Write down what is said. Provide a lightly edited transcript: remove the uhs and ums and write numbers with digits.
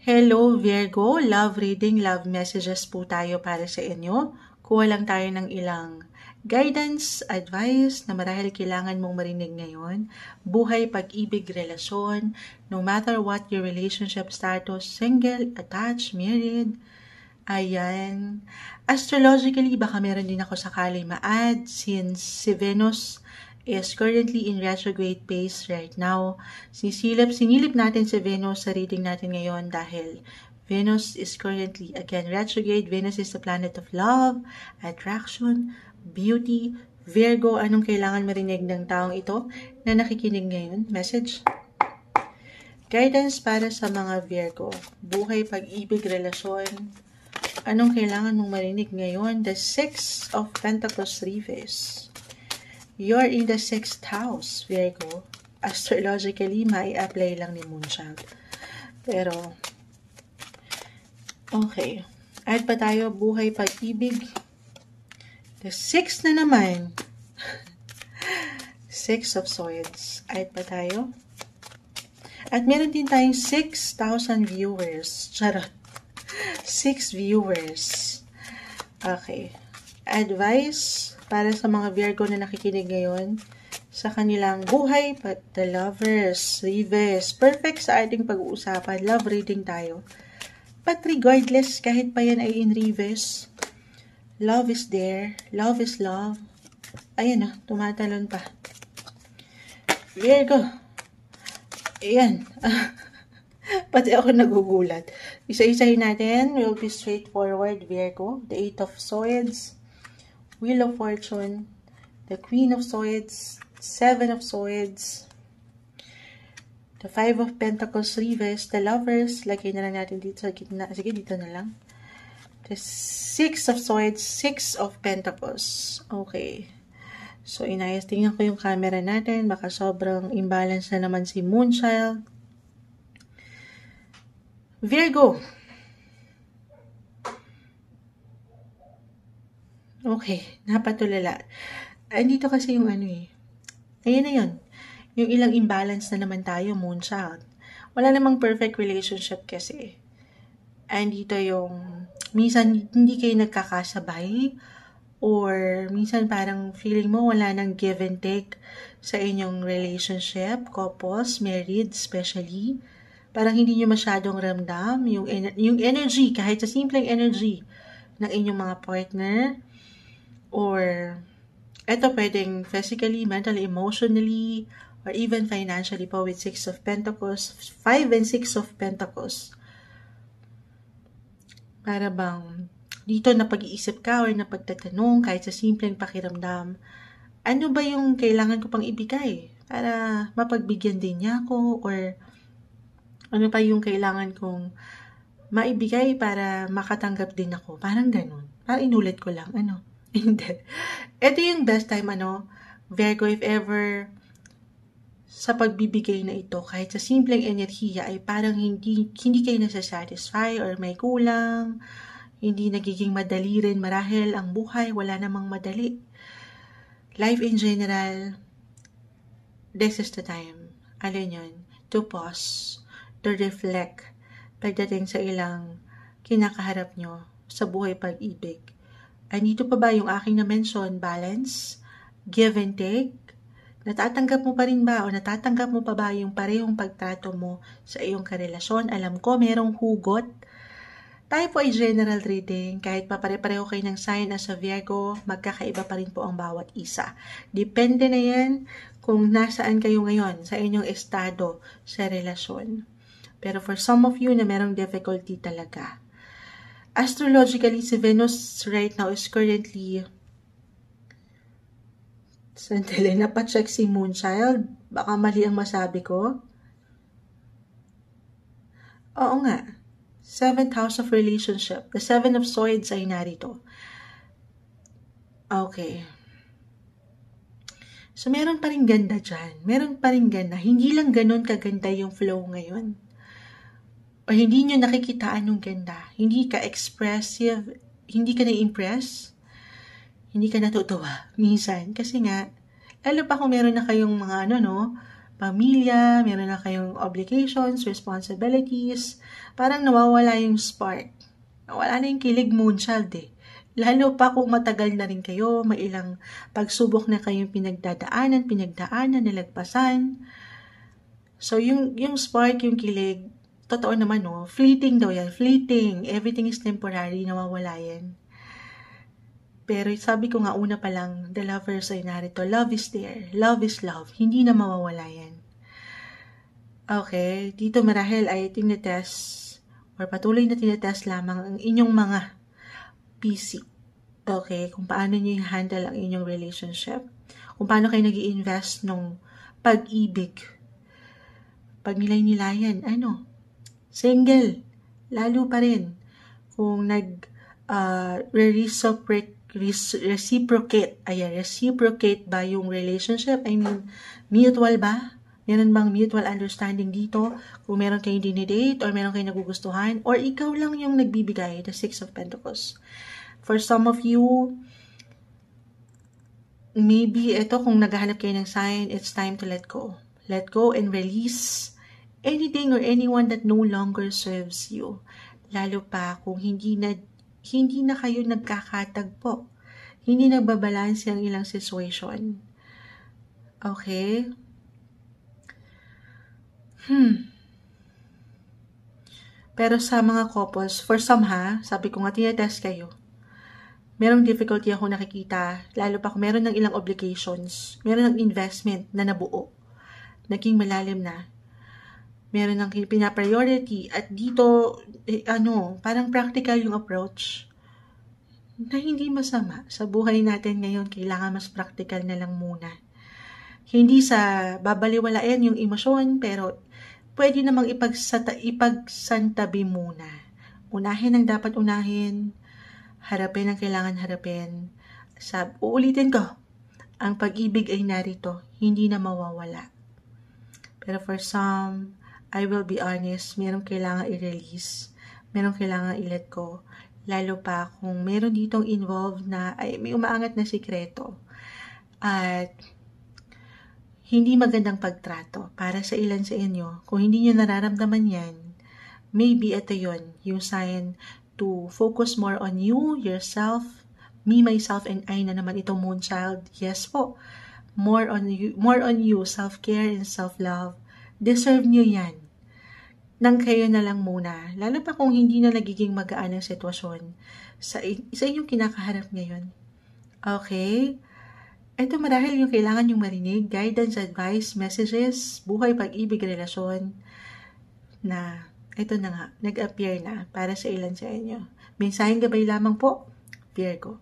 Hello Virgo, love reading, love messages po tayo para sa inyo. Kuha lang tayo ng ilang guidance, advice na marahil kailangan mong marinig ngayon. Buhay, pag-ibig, relasyon, no matter what your relationship status, single, attached, married. Ayan. Astrologically, baka meron din ako sakali ma-add since si Venus is currently in retrograde phase right now. Sinilip natin si Venus sa reading natin ngayon dahil Venus is currently again retrograde. Venus is the planet of love, attraction, beauty. Virgo, anong kailangan marinig ng taong ito na nakikinig ngayon? Message. Guidance para sa mga Virgo. Buhay, pag-ibig, relasyon. Anong kailangan mong marinig ngayon? The Six of Pentacles reverse. You're in the 6th house, Virgo. Astrologically, mai-apply lang ni Moonchild. Pero, okay. Add pa tayo, buhay, pag-ibig. The 6 na naman. 6 of Swords. Add pa tayo. At meron din tayong 6,000 viewers. Charot. 6 viewers. Okay. Advice para sa mga Virgo na nakikinig ngayon sa kanilang buhay, the lovers, reverse. Perfect sa ating pag-uusapan. Love reading tayo. But regardless, kahit pa yan ay in reverse, love is there. Love is love. Ayan na, tumatalon pa. Virgo. Ayan. Pati ako nagugulat. Isa-isahin natin. We'll be straightforward, Virgo. The 8 of Swords. Wheel of Fortune, the Queen of Swords, 7 of Swords, the 5 of Pentacles reverse, the Lovers, lagay na lang natin dito sa gitna, sige dito na lang, the 6 of Swords, 6 of Pentacles. Okay, so inayos, tingnan ko yung camera natin, baka sobrang imbalance na naman si Moonchild. Virgo. Okay, napatulala. Andito kasi yung ano eh. Ayan na yun. Yung ilang imbalance na naman tayo, Moonchild. Wala namang perfect relationship kasi. Andito yung, minsan hindi kayo nagkakasabay, or minsan parang feeling mo wala nang give and take sa inyong relationship, couples, married especially. Parang hindi nyo masyadong ramdam yung energy, kahit sa simpleng energy ng inyong mga partner. Or, eto pwedeng physically, mentally, emotionally, or even financially po with 6 of Pentacles, 5 and 6 of Pentacles. Para bang, dito napag-iisip ka or napagtatanong kahit sa simpleng pakiramdam, ano ba yung kailangan ko pang ibigay para mapagbigyan din niya ako, or ano pa yung kailangan kong maibigay para makatanggap din ako. Parang ganun. Parang inulit ko lang, ano. Hindi. Ito yung best time, Virgo, if ever sa pagbibigay na ito, kahit sa simpleng enerhiya, ay parang hindi kayo nasa-satisfy or may kulang, hindi nagiging madali rin marahil ang buhay, wala namang madali. Life in general, this is the time, alin yun, to pause, to reflect, pagdating sa ilang kinakaharap nyo sa buhay pag-ibig. Andito pa ba yung aking na-mention, balance, give and take? Natatanggap mo pa rin ba o natatanggap mo pa ba yung parehong pagtrato mo sa iyong karelasyon? Alam ko, merong hugot. Tayo po ay general reading. Kahit pa pare-pareho kayo ng sign as a Virgo, magkakaiba pa rin po ang bawat isa. Depende na yan kung nasaan kayo ngayon sa inyong estado sa relasyon. Pero for some of you na merong difficulty talaga, astrologically, si Venus right now is currently, sandali, napacheck si Moonchild. Baka mali ang masabi ko. Oo nga. 7th house of relationship. The 7 of Swords ay narito. Okay. So, meron pa rin ganda dyan. Meron pa rin ganda. Hindi lang ganun kaganda yung flow ngayon. O hindi nyo nakikitaan ng ganda, hindi ka expressive, hindi ka na-impress, hindi ka natutuwa minsan. Kasi nga, lalo pa kung meron na kayong mga pamilya, meron na kayong obligations, responsibilities, parang nawawala yung spark. Nawala na yung kilig moonchild eh. Lalo pa kung matagal na rin kayo, may ilang pagsubok na kayong pinagdaanan, nalagpasan. So, yung spark, yung kilig, totoo naman no, fleeting daw yan, fleeting. Everything is temporary, nawawala yan. Pero sabi ko nga una pa lang, the lovers ay narito. Love is there. Love is love. Hindi na mawawala yan. Okay, dito marahil ay tinetest or patuloy na tinetest lamang ang inyong mga PC. Okay, kung paano nyo i-handle ang inyong relationship. Kung paano kayo nag-i-invest nung pag-ibig. Pag nilay-nilayan, single. Lalo pa rin. Kung reciprocate ba yung relationship? I mean, mutual ba? Meron bang mutual understanding dito? Kung meron kayong dinidate or meron kayong nagugustuhan or ikaw lang yung nagbibigay, the Six of Pentacles. For some of you, maybe ito kung naghahanap kayo ng sign, it's time to let go. Let go and release anything or anyone that no longer serves you. Lalo pa kung hindi na kayo nagkakatagpo. Hindi nagbabalanse ang ilang situation. Okay? Pero sa mga couples, for some sabi ko nga, tinetest kayo. Merong difficulty ako nakikita, lalo pa kung meron ng ilang obligations, meron ng investment na nabuo, naging malalim na. Meron ng pinapriority at dito, parang practical yung approach na hindi masama. Sa buhay natin ngayon, kailangan mas practical na lang muna. Hindi sa babaliwalain yung emosyon, pero pwede namang ipagsantabi muna. Unahin ang dapat unahin, harapin ang kailangan harapin. Uulitin ko, ang pag-ibig ay narito, hindi na mawawala. Pero for some, I will be honest, merong kailangan i-release, merong kailangan i-let go. Lalo pa kung meron ditong involved na may umaangat na sikreto. At hindi magandang pagtrato para sa ilan sa inyo. Kung hindi nyo nararamdaman yan, maybe ito yun, yung sign to focus more on you, yourself, me, myself, and I na naman ito, Moonchild. Yes po, more on you, self-care and self-love. Deserve nyo yan. Nang kayo na lang muna. Lalo pa kung hindi na nagiging magaan ang sitwasyon sa inyong kinakaharap ngayon. Okay? Ito marahil yung kailangan yung marinig, guidance, advice, messages, buhay, pag-ibig, relasyon, na ito na nga, nag-appear na para sa ilan sa inyo. Mensaheng gabay lamang po, Virgo.